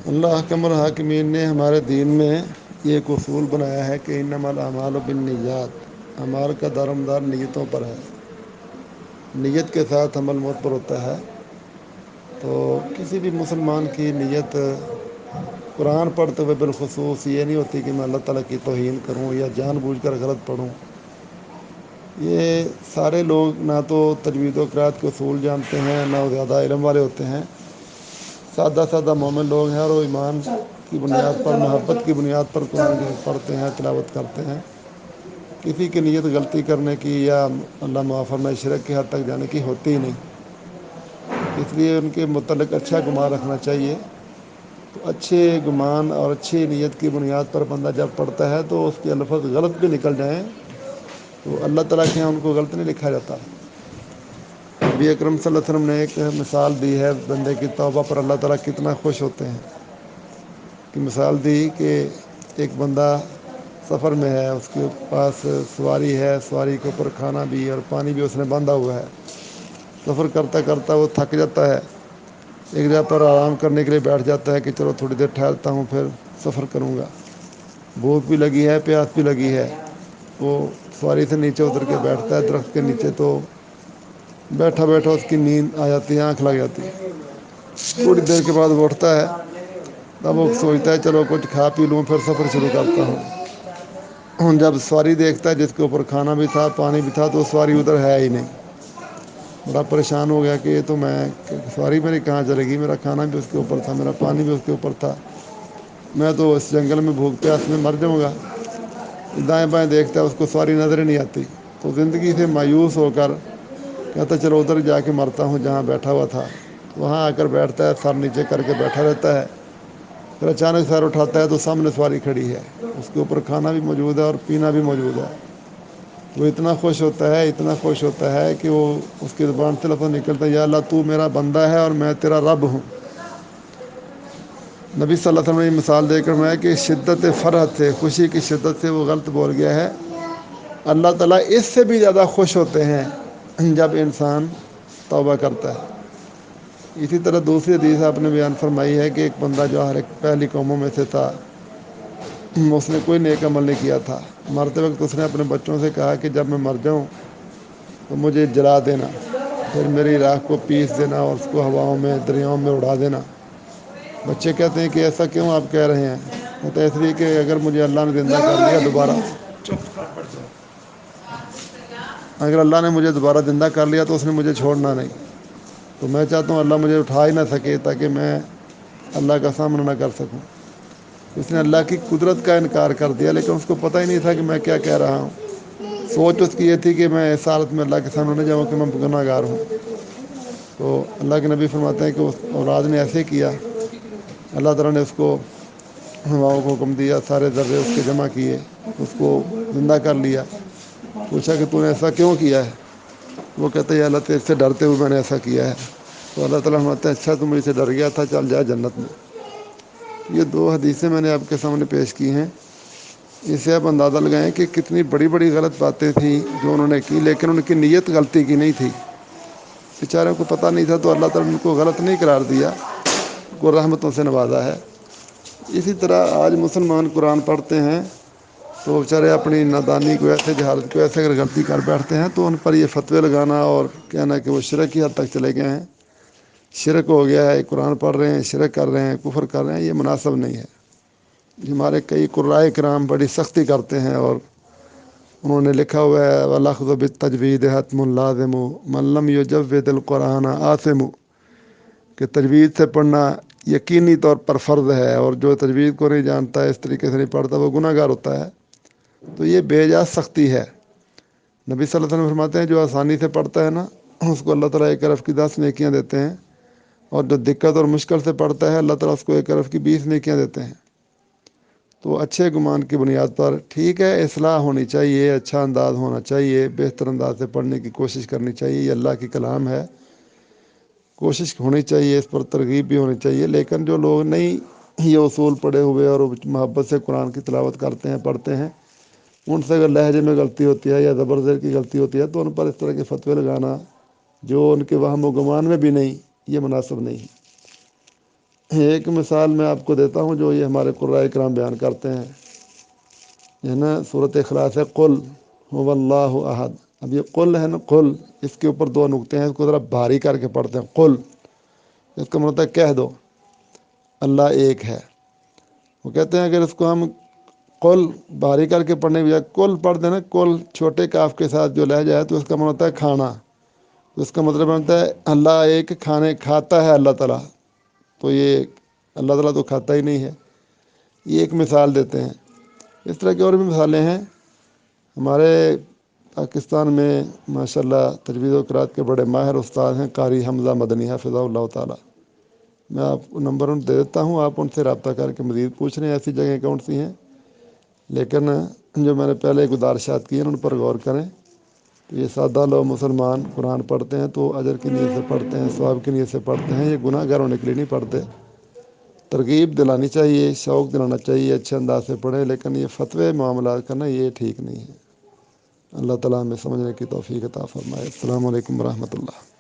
اللہ حکم الحاکمین نے ہمارے دین میں یہ ایک اصول بنایا ہے کہ انما الاعمال بالنیات، اعمال کا دارمدار نیتوں پر ہے۔ نیت کے ساتھ عمل موت پر ہوتا ہے۔ تو کسی بھی مسلمان کی نیت قرآن پڑھتے ہوئے بالخصوص یہ نہیں ہوتی کہ میں اللہ تعالیٰ کی توہین کروں یا جان بوجھ کر غلط پڑھوں۔ یہ سارے لوگ نہ تو تجوید و قرات کے اصول جانتے ہیں، نہ وہ زیادہ علم والے ہوتے ہیں۔ سادہ سادہ مومن لوگ ہیں اور وہ ایمان کی بنیاد پر، محبت کی بنیاد پر قرآن پڑھتے ہیں، تلاوت کرتے ہیں۔ کسی کی نیت غلطی کرنے کی یا اللہ معاف فرمائے شرک کی حد تک جانے کی ہوتی ہی نہیں، اس لیے ان کے متعلق اچھا گمان رکھنا چاہیے۔ تو اچھے گمان اور اچھی نیت کی بنیاد پر بندہ جب پڑھتا ہے تو اس کے الفاظ غلط بھی نکل جائیں تو اللہ تعالیٰ کے یہاں ان کو غلط نہیں لکھا جاتا۔ نبی اکرم صلی اللہ علیہ وسلم نے ایک مثال دی ہے بندے کی توبہ پر اللہ تعالیٰ کتنا خوش ہوتے ہیں، کہ مثال دی کہ ایک بندہ سفر میں ہے، اس کے پاس سواری ہے، سواری کے اوپر کھانا بھی اور پانی بھی اس نے باندھا ہوا ہے۔ سفر کرتا کرتا وہ تھک جاتا ہے، ایک جگہ پر آرام کرنے کے لیے بیٹھ جاتا ہے کہ چلو تھوڑی دیر ٹھہرتا ہوں پھر سفر کروں گا۔ بھوک بھی لگی ہے، پیاس بھی لگی ہے، وہ سواری سے نیچے اتر کے بیٹھتا ہے درخت کے نیچے۔ تو بیٹھا بیٹھا اس کی نیند آ جاتی ہے، آنکھ لگ جاتی ہے۔ تھوڑی دیر کے بعد وہ اٹھتا ہے، تب وہ سوچتا ہے چلو کچھ کھا پی لوں پھر سفر شروع کرتا ہوں۔ جب سواری دیکھتا ہے جس کے اوپر کھانا بھی تھا، پانی بھی تھا، تو سواری ادھر ہے ہی نہیں۔ بڑا پریشان ہو گیا کہ یہ تو میں سواری میری کہاں چلے گی، میرا کھانا بھی اس کے اوپر تھا، میرا پانی بھی اس کے اوپر تھا، میں تو اس جنگل میں بھوک پیاس میں مر جاؤں گا۔ دائیں بائیں دیکھتا ہے، اس کو سواری نظر ہی نہیں آتی۔ تو زندگی سے مایوس ہو کر کہتا چلو ادھر جا کے مرتا ہوں جہاں بیٹھا ہوا تھا۔ وہاں آ کر بیٹھتا ہے، سر نیچے کر کے بیٹھا رہتا ہے۔ پھر اچانک سر اٹھاتا ہے تو سامنے سواری کھڑی ہے، اس کے اوپر کھانا بھی موجود ہے اور پینا بھی موجود ہے۔ وہ اتنا خوش ہوتا ہے، اتنا خوش ہوتا ہے کہ وہ اس کی زبان سے لفظ نکلتا ہے یا اللہ تو میرا بندہ ہے اور میں تیرا رب ہوں۔ نبی صلی اللہ علیہ وسلم نے یہ مثال دے کر میں کہ شدت فرحت سے، خوشی کی شدت سے وہ غلط بول گیا ہے۔ اللہ تعالیٰ اس سے بھی زیادہ خوش ہوتے ہیں جب انسان توبہ کرتا ہے۔ اسی طرح دوسری حدیث آپ نے بیان فرمائی ہے کہ ایک بندہ جو ہر ایک پہلی قوموں میں سے تھا، اس نے کوئی نیک عمل نہیں کیا تھا۔ مرتے وقت اس نے اپنے بچوں سے کہا کہ جب میں مر جاؤں تو مجھے جلا دینا، پھر میری راکھ کو پیس دینا اور اس کو ہواؤں میں دریاؤں میں اڑا دینا۔ بچے کہتے ہیں کہ ایسا کیوں آپ کہہ رہے ہیں؟ کہتے ہیں اس لیے کہ اگر مجھے اللہ نے زندہ کر لیا دوبارہ، اگر اللہ نے مجھے دوبارہ زندہ کر لیا تو اس نے مجھے چھوڑنا نہیں۔ تو میں چاہتا ہوں اللہ مجھے اٹھا ہی نہ سکے تاکہ میں اللہ کا سامنا نہ کر سکوں۔ اس نے اللہ کی قدرت کا انکار کر دیا، لیکن اس کو پتہ ہی نہیں تھا کہ میں کیا کہہ رہا ہوں۔ سوچ اس کی یہ تھی کہ میں اس حالت میں اللہ کے سامنے نہ جاؤں کہ میں گناہ گار ہوں۔ تو اللہ کے نبی فرماتے ہیں کہ اس اولاد نے ایسے کیا، اللہ تعالیٰ نے اس کو ہواؤں کو حکم دیا، سارے ذرے اس کے جمع کیے، اس کو زندہ کر لیا۔ پوچھا کہ تو نے ایسا کیوں کیا ہے؟ وہ کہتے ہیں اللہ تیرے سے ڈرتے ہوئے میں نے ایسا کیا ہے۔ تو اللہ تعالیٰ فرماتے ہیں اچھا تو مجھ سے ڈر گیا تھا، چل جا جنت میں۔ یہ دو حدیثیں میں نے آپ کے سامنے پیش کی ہیں، اس سے آپ اندازہ لگائیں کہ کتنی بڑی بڑی غلط باتیں تھیں جو انہوں نے کی، لیکن ان کی نیت غلطی کی نہیں تھی۔ بیچاروں کو پتہ نہیں تھا تو اللہ تعالیٰ نے ان کو غلط نہیں قرار دیا، کو رحمتوں سے نوازا ہے۔ اسی طرح آج مسلمان قرآن پڑھتے ہیں تو بیچارے اپنی نادانی کو ایسے جہالت کو ایسے اگر غلطی کر بیٹھتے ہیں تو ان پر یہ فتوے لگانا اور کہنا کہ وہ شرک کی حد تک چلے گئے ہیں، شرک ہو گیا ہے، قرآن پڑھ رہے ہیں شرک کر رہے ہیں، کفر کر رہے ہیں، یہ مناسب نہیں ہے۔ ہمارے کئی قرائے کرام بڑی سختی کرتے ہیں اور انہوں نے لکھا ہوا ہے وَالْأَخْذُ بِالتَّجْوِيدِ حَتْمٌ لَازِمُ مَنْ لَمْ يُجَوِّدِ الْقُرْآنَ آثِمُ، کہ تجوید سے پڑھنا یقینی طور پر فرض ہے، اور جو تجوید کو نہیں جانتا ہے، اس طریقے سے نہیں پڑھتا، وہ گناہ گار ہوتا ہے۔ تو یہ بے جا سختی ہے۔ نبی صلی اللہ علیہ وسلم فرماتے ہیں جو آسانی سے پڑھتا ہے نا، اس کو اللہ تعالیٰ ایک حرف کی 10 نیکیاں دیتے ہیں، اور جو دقت اور مشکل سے پڑھتا ہے اللہ تعالیٰ اس کو ایک حرف کی 20 نیکیاں دیتے ہیں۔ تو اچھے گمان کی بنیاد پر ٹھیک ہے، اصلاح ہونی چاہیے، اچھا انداز ہونا چاہیے، بہتر انداز سے پڑھنے کی کوشش کرنی چاہیے، یہ اللہ کی کلام ہے، کوشش ہونی چاہیے، اس پر ترغیب بھی ہونی چاہیے۔ لیکن جو لوگ نہیں یہ اصول پڑھے ہوئے اور محبت سے قرآن کی تلاوت کرتے ہیں، پڑھتے ہیں، ان سے اگر لہجے میں غلطی ہوتی ہے یا زبر زیر کی غلطی ہوتی ہے تو ان پر اس طرح کے فتوے لگانا جو ان کے وہم و گمان میں بھی نہیں، یہ مناسب نہیں ہے۔ ایک مثال میں آپ کو دیتا ہوں جو یہ ہمارے قرآن کرام بیان کرتے ہیں، یہ نا صورت اخلاص ہے، قل هو اللہ احد۔ اب یہ قل ہے نا، قل، اس کے اوپر دو نقطے ہیں، اس کو ذرا بھاری کر کے پڑھتے ہیں، قل، اس کا مطلب ہے کہہ دو اللہ ایک ہے۔ وہ کہتے ہیں اگر اس کو ہم قل بھاری کر کے پڑھنے کی بجائے کل پڑھ دینا، کل چھوٹے کاف کے ساتھ جو لہجہ ہے تو اس کا مطلب ہوتا ہے کھانا، تو اس کا مطلب بنتا ہے اللہ ایک کھانے کھاتا ہے اللہ تعالیٰ، تو یہ اللہ تعالیٰ تو کھاتا ہی نہیں ہے۔ یہ ایک مثال دیتے ہیں۔ اس طرح کی اور بھی مثالیں ہیں۔ ہمارے پاکستان میں ماشاء اللہ تجوید و قرات کے بڑے ماہر استاد ہیں، قاری حمزہ مدنی حفظہ اللہ تعالیٰ۔ میں آپ کو نمبر ان دے دیتا ہوں، آپ ان سے رابطہ کر کے مزید پوچھ رہے ہیں ایسی جگہیں کون سی ہیں، لیکن جو میں نے پہلے گزارشات کی ہیں ان پر غور کریں۔ تو یہ سادہ لوگ مسلمان قرآن پڑھتے ہیں تو اجر کی نیت سے پڑھتے ہیں، ثواب کی نیت سے پڑھتے ہیں، یہ گناہ گار ہونے کے لیے نہیں پڑھتے۔ ترغیب دلانی چاہیے، شوق دلانا چاہیے، اچھے انداز سے پڑھیں، لیکن یہ فتوے معاملات کرنا یہ ٹھیک نہیں ہے۔ اللہ تعالیٰ ہمیں سمجھنے کی توفیق عطا فرمائے۔ السلام علیکم ورحمۃ اللہ۔